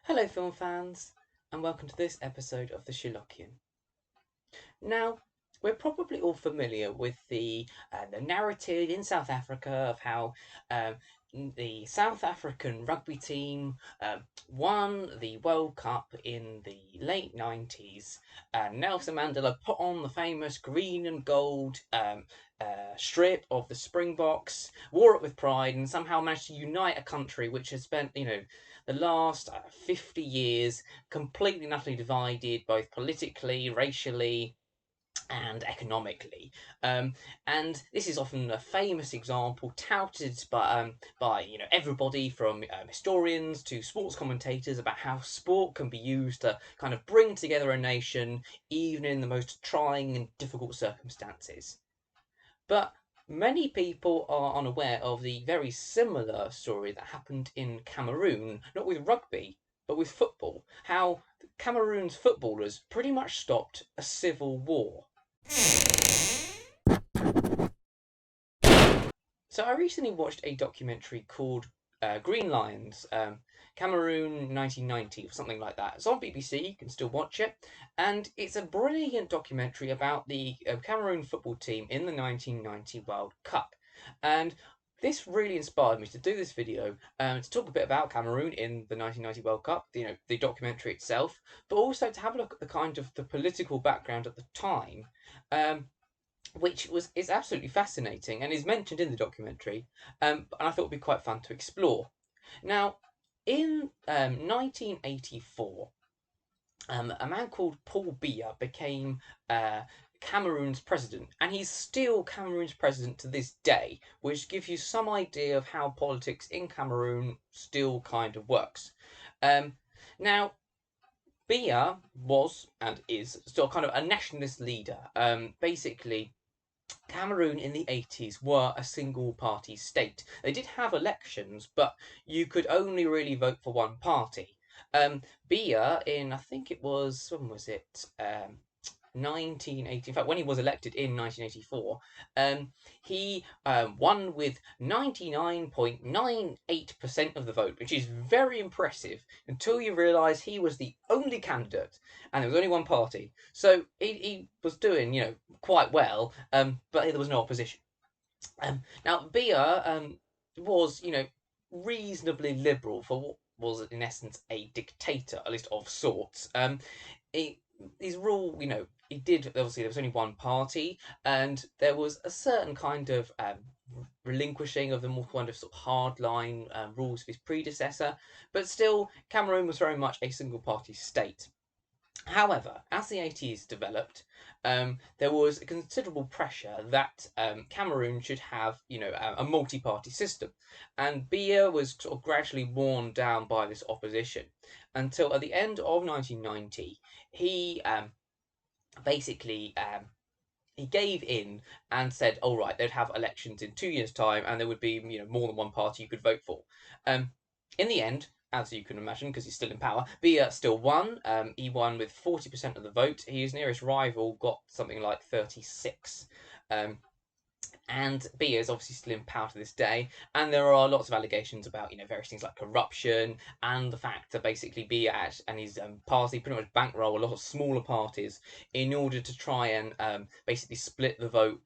Hello film fans, and welcome to this episode of the Sherlockian. Now, we're probably all familiar with the narrative in South Africa of how um, the South African rugby team won the World Cup in the late 90s. Nelson Mandela put on the famous green and gold strip of the Springboks, wore it with pride, and somehow managed to unite a country which has spent, the last 50 years completely and utterly divided, both politically, racially, and economically. Um, and this is often a famous example touted by everybody from historians to sports commentators about how sport can be used to kind of bring together a nation even in the most trying and difficult circumstances. But many people are unaware of the very similar story that happened in Cameroon, not with rugby, but with football. How Cameroon's footballers pretty much stopped a civil war. So I recently watched a documentary called Green Lions, Cameroon 1990 or something like that. It's on BBC, you can still watch it. And it's a brilliant documentary about the Cameroon football team in the 1990 World Cup. And this really inspired me to do this video, to talk a bit about Cameroon in the 1990 World Cup, the documentary itself, but also to have a look at the kind of the political background at the time. Um, which is absolutely fascinating and is mentioned in the documentary, and I thought it would be quite fun to explore. Now, in 1984, a man called Paul Biya became Cameroon's president, and he's still Cameroon's president to this day, which gives you some idea of how politics in Cameroon still kind of works. Um, Now, Biya was and is still kind of a nationalist leader. Basically, Cameroon in the 80s were a single party state. They did have elections, but you could only really vote for one party. Biya, I think it was, when was it? 1980. In fact, when he was elected in 1984, he won with 99.98% of the vote, which is very impressive until you realise he was the only candidate and there was only one party. So he was doing, quite well, but there was no opposition. Now, Biya was, reasonably liberal for what was, in essence, a dictator, at least of sorts. He, his rule, he did, obviously, there was only one party, and there was a certain kind of relinquishing of the more kind of sort of hardline rules of his predecessor, but still, Cameroon was very much a single party state. However, as the 80s developed, there was a considerable pressure that Cameroon should have, a multi-party system, and Biya was sort of gradually worn down by this opposition until at the end of 1990, he basically he gave in and said, "All right, they'd have elections in 2 years' time, and there would be, more than one party you could vote for." Um, in the end, as you can imagine, because he's still in power, Biya still won. He won with 40% of the vote. His nearest rival got something like 36. Um, and Biya is obviously still in power to this day, and there are lots of allegations about various things like corruption and the fact that basically Biya and his party pretty much bankroll a lot of smaller parties in order to try and basically split the vote,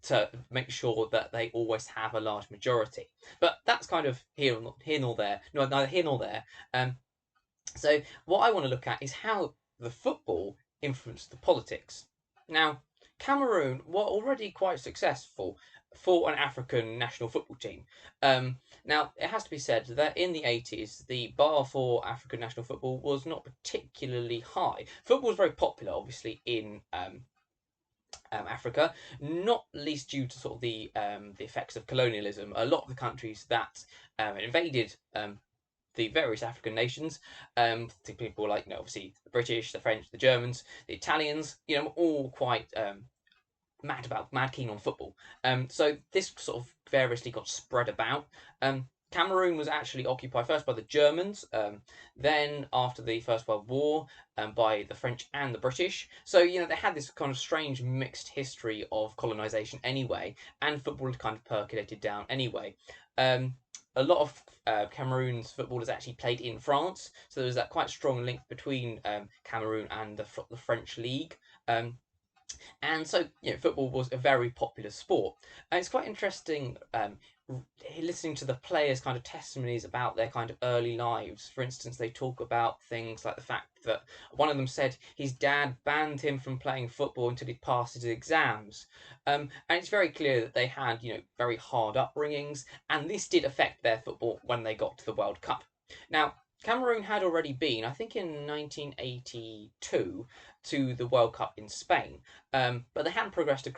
to make sure that they always have a large majority. But that's kind of here nor there, no, neither here nor there. So what I want to look at is how the football influenced the politics. Now, Cameroon were already quite successful for an African national football team. Now, it has to be said that in the 80s, the bar for African national football was not particularly high. Football was very popular, obviously, in Africa, not least due to sort of the effects of colonialism. A lot of the countries that invaded the various African nations, people like, obviously the British, the French, the Germans, the Italians, all quite mad keen on football. So this sort of variously got spread about. Cameroon was actually occupied first by the Germans, then after the First World War, by the French and the British. So, they had this kind of strange mixed history of colonization anyway, and football had kind of percolated down anyway. a lot of Cameroon's footballers actually played in France, so there was that quite strong link between Cameroon and the French league. Um, and so, football was a very popular sport. And it's quite interesting listening to the players' kind of testimonies about their kind of early lives. For instance, they talk about things like the fact that one of them said his dad banned him from playing football until he passed his exams. And it's very clear that they had, very hard upbringings, and this did affect their football when they got to the World Cup. Now, Cameroon had already been, I think, in 1982 to the World Cup in Spain, but they hadn't progressed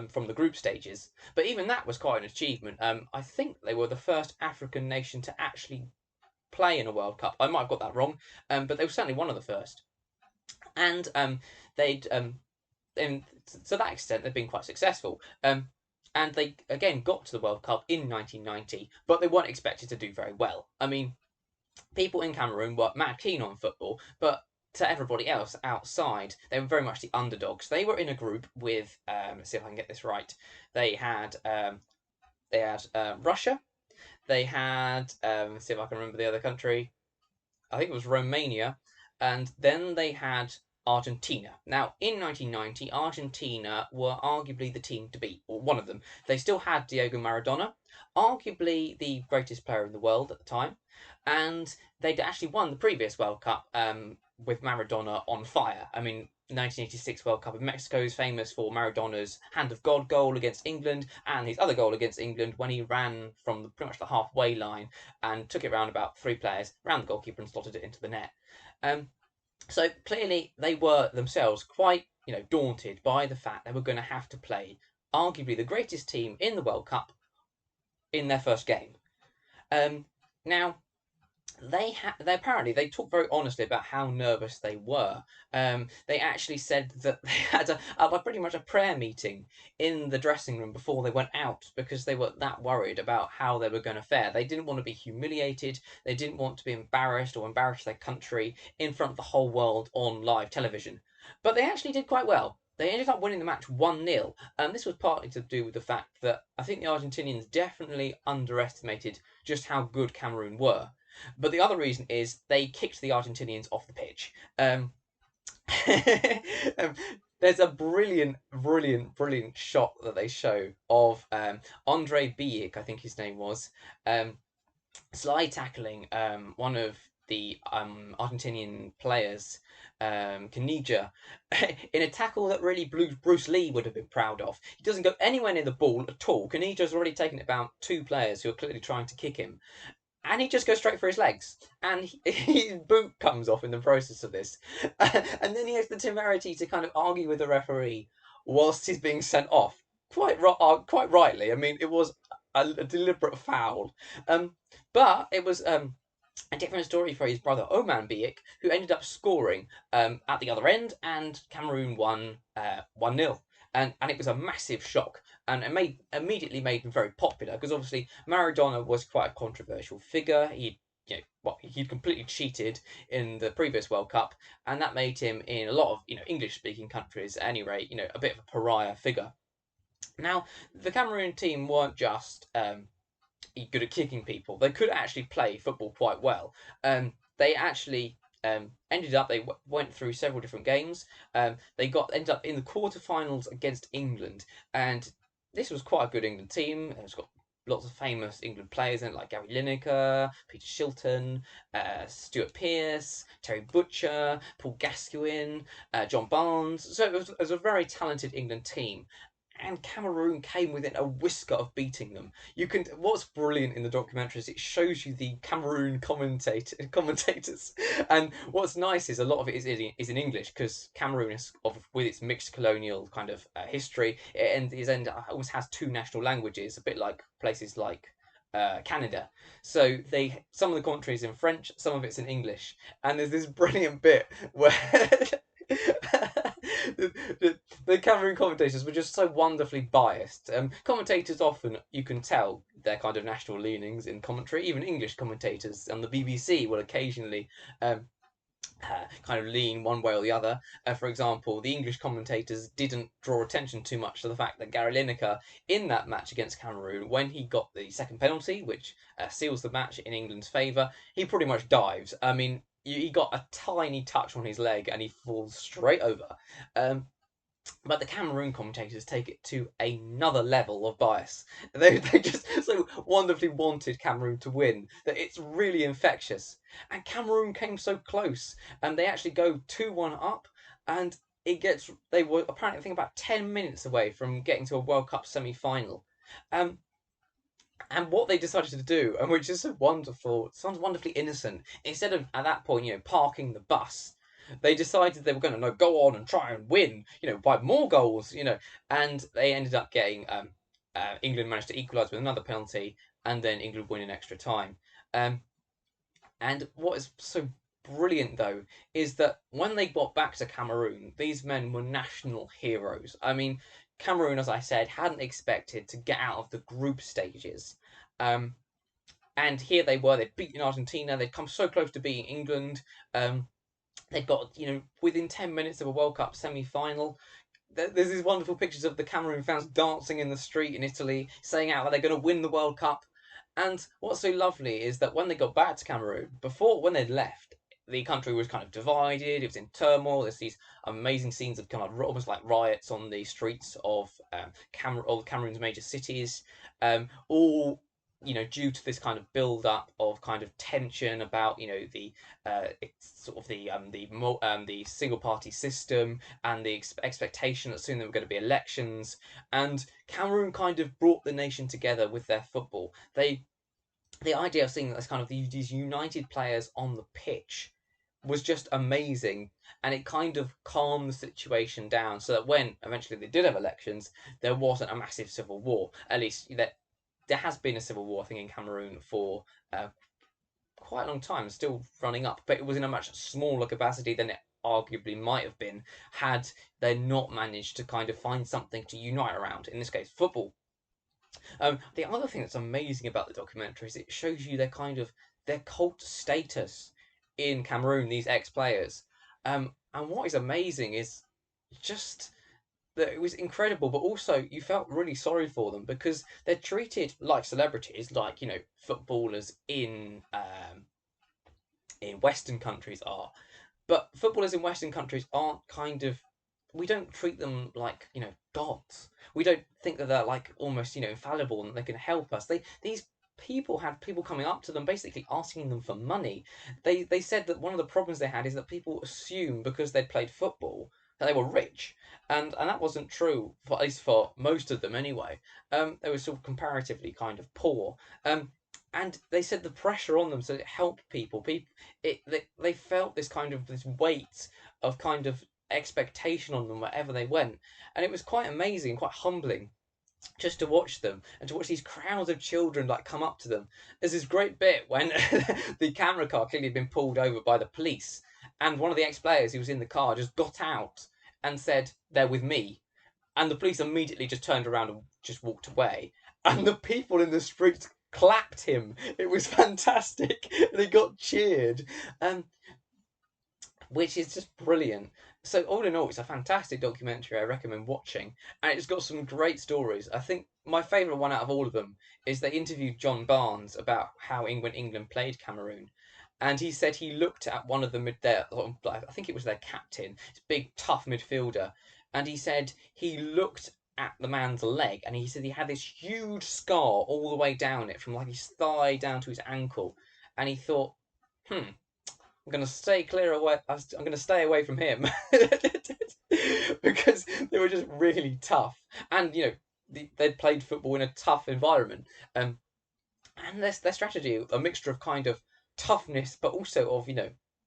from the group stages. But even that was quite an achievement. I think they were the first African nation to actually play in a World Cup. I might have got that wrong, but they were certainly one of the first. And they'd, and to that extent, they've been quite successful. And they again got to the World Cup in 1990, but they weren't expected to do very well. I mean, people in Cameroon were mad keen on football, but to everybody else outside, they were very much the underdogs. They were in a group with, let's see if I can get this right. They had Russia. They had, let's see if I can remember the other country. I think it was Romania, and then they had Argentina. Now, in 1990, Argentina were arguably the team to beat, or one of them. They still had Diego Maradona, arguably the greatest player in the world at the time, and they'd actually won the previous World Cup with Maradona on fire. I mean, 1986 World Cup in Mexico is famous for Maradona's hand of God goal against England and his other goal against England when he ran from pretty much the halfway line and took it round about 3 players, round the goalkeeper and slotted it into the net. So clearly they were themselves quite, daunted by the fact they were going to have to play arguably the greatest team in the World Cup in their first game. Now, they apparently they talked very honestly about how nervous they were. They actually said that they had pretty much a prayer meeting in the dressing room before they went out because they were that worried about how they were going to fare. They didn't want to be humiliated. They didn't want to be embarrassed or embarrass their country in front of the whole world on live television. But they actually did quite well. They ended up winning the match 1-0, and this was partly to do with the fact that I think the Argentinians definitely underestimated just how good Cameroon were. But the other reason is they kicked the Argentinians off the pitch. There's a brilliant shot that they show of Andre Biik, I think his name was, slide tackling one of the Argentinian players, Canija, in a tackle that really Bruce Lee would have been proud of. He doesn't go anywhere near the ball at all. Canija's already taken it about 2 players who are clearly trying to kick him. And he just goes straight for his legs, and his boot comes off in the process of this. And then he has the temerity to kind of argue with the referee whilst he's being sent off. Quite rightly. I mean, it was a deliberate foul. But it was a different story for his brother Oman Biik, who ended up scoring at the other end, and Cameroon won 1-0. And it was a massive shock, and it immediately made him very popular because obviously Maradona was quite a controversial figure. He'd completely cheated in the previous World Cup, and that made him, in a lot of English-speaking countries at any rate, a bit of a pariah figure. Now, the Cameroon team weren't just good at kicking people; they could actually play football quite well. They actually ended up, they went through several different games. They ended up in the quarterfinals against England, and this was quite a good England team. It's got lots of famous England players in it, like Gary Lineker, Peter Shilton, Stuart Pearce, Terry Butcher, Paul Gascoigne, John Barnes. So it was a very talented England team. And Cameroon came within a whisker of beating them. What's brilliant in the documentary is it shows you the Cameroon commentators, and what's nice is a lot of it is in English because Cameroon with its mixed colonial kind of history, always has 2 national languages, a bit like places like Canada. So some of the commentary is in French, some of it's in English, and there's this brilliant bit where the Cameroon commentators were just so wonderfully biased. Commentators often, you can tell their kind of national leanings in commentary. Even English commentators on the BBC will occasionally kind of lean one way or the other. For example, the English commentators didn't draw attention too much to the fact that Gary Lineker, in that match against Cameroon, when he got the second penalty, which seals the match in England's favour, he pretty much dives. I mean, he got a tiny touch on his leg and he falls straight over. Um, but the Cameroon commentators take it to another level of bias. They just so wonderfully wanted Cameroon to win that it's really infectious. And Cameroon came so close, and they actually go 2-1 up, and they were apparently I think about 10 minutes away from getting to a World Cup semi-final. Um, and what they decided to do, and which is so wonderful, sounds wonderfully innocent. Instead of at that point, parking the bus, they decided they were going to go on and try and win, by more goals, and they ended up getting England managed to equalise with another penalty, and then England win in extra time. Um, and what is so brilliant though is that when they got back to Cameroon, these men were national heroes. I mean, Cameroon, as I said, hadn't expected to get out of the group stages. Um, and here they were, they'd beaten Argentina, they'd come so close to beating England. They'd got, within 10 minutes of a World Cup semi final. There's these wonderful pictures of the Cameroon fans dancing in the street in Italy, saying out that they're going to win the World Cup. And what's so lovely is that when they got back to Cameroon, when they'd left, the country was kind of divided. It was in turmoil. There's these amazing scenes of kind of almost like riots on the streets of Cameroon's major cities, all due to this kind of build up of kind of tension about the sort of the single party system and the expectation that soon there were going to be elections, and Cameroon kind of brought the nation together with their football. The idea of seeing this kind of these united players on the pitch was just amazing, and it kind of calmed the situation down so that when eventually they did have elections, there wasn't a massive civil war. At least there has been a civil war, I think, in Cameroon for quite a long time, still running up, but it was in a much smaller capacity than it arguably might have been had they not managed to kind of find something to unite around, in this case, football. The other thing that's amazing about the documentary is it shows you their cult status in Cameroon, these ex-players. And what is amazing is just that it was incredible, but also you felt really sorry for them because they're treated like celebrities, like footballers in Western countries are. But footballers in Western countries aren't we don't treat them like gods. We don't think that they're like almost infallible and they can help us. These people had people coming up to them basically asking them for money. They said that one of the problems they had is that people assume because they'd played football that they were rich, and that wasn't true, for at least for most of them anyway. They were sort of comparatively kind of poor. And they said the pressure on them so it helped people. They felt this weight of kind of expectation on them wherever they went, and it was quite amazing, quite humbling just to watch them and to watch these crowds of children like come up to them. There's this great bit when the camera car clearly had been pulled over by the police, and one of the ex-players who was in the car just got out and said, "They're with me," and the police immediately just turned around and just walked away, and the people in the streets clapped him. It was fantastic. They got cheered, which is just brilliant. So all in all, it's a fantastic documentary. I recommend watching, and it's got some great stories. I think my favourite one out of all of them is they interviewed John Barnes about how England played Cameroon, and he said he looked at one of I think it was their captain, this big tough midfielder, and he said he looked at the man's leg, and he said he had this huge scar all the way down it, from like his thigh down to his ankle, and he thought, I'm going to stay clear away. I'm going to stay away from him because they were just really tough, and they'd played football in a tough environment, and their strategy, a mixture of kind of toughness but also of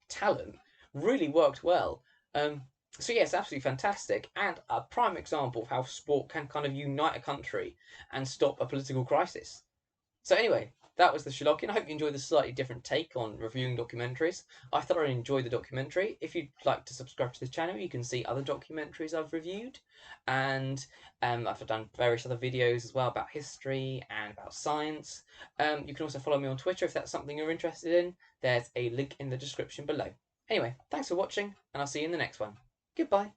talent, really worked well. So yeah, it's absolutely fantastic, and a prime example of how sport can kind of unite a country and stop a political crisis. So anyway, that was the Sherlockian. I hope you enjoyed the slightly different take on reviewing documentaries. I thoroughly enjoyed the documentary. If you'd like to subscribe to this channel, you can see other documentaries I've reviewed. And I've done various other videos as well about history and about science. You can also follow me on Twitter if that's something you're interested in. There's a link in the description below. Anyway, thanks for watching, and I'll see you in the next one. Goodbye.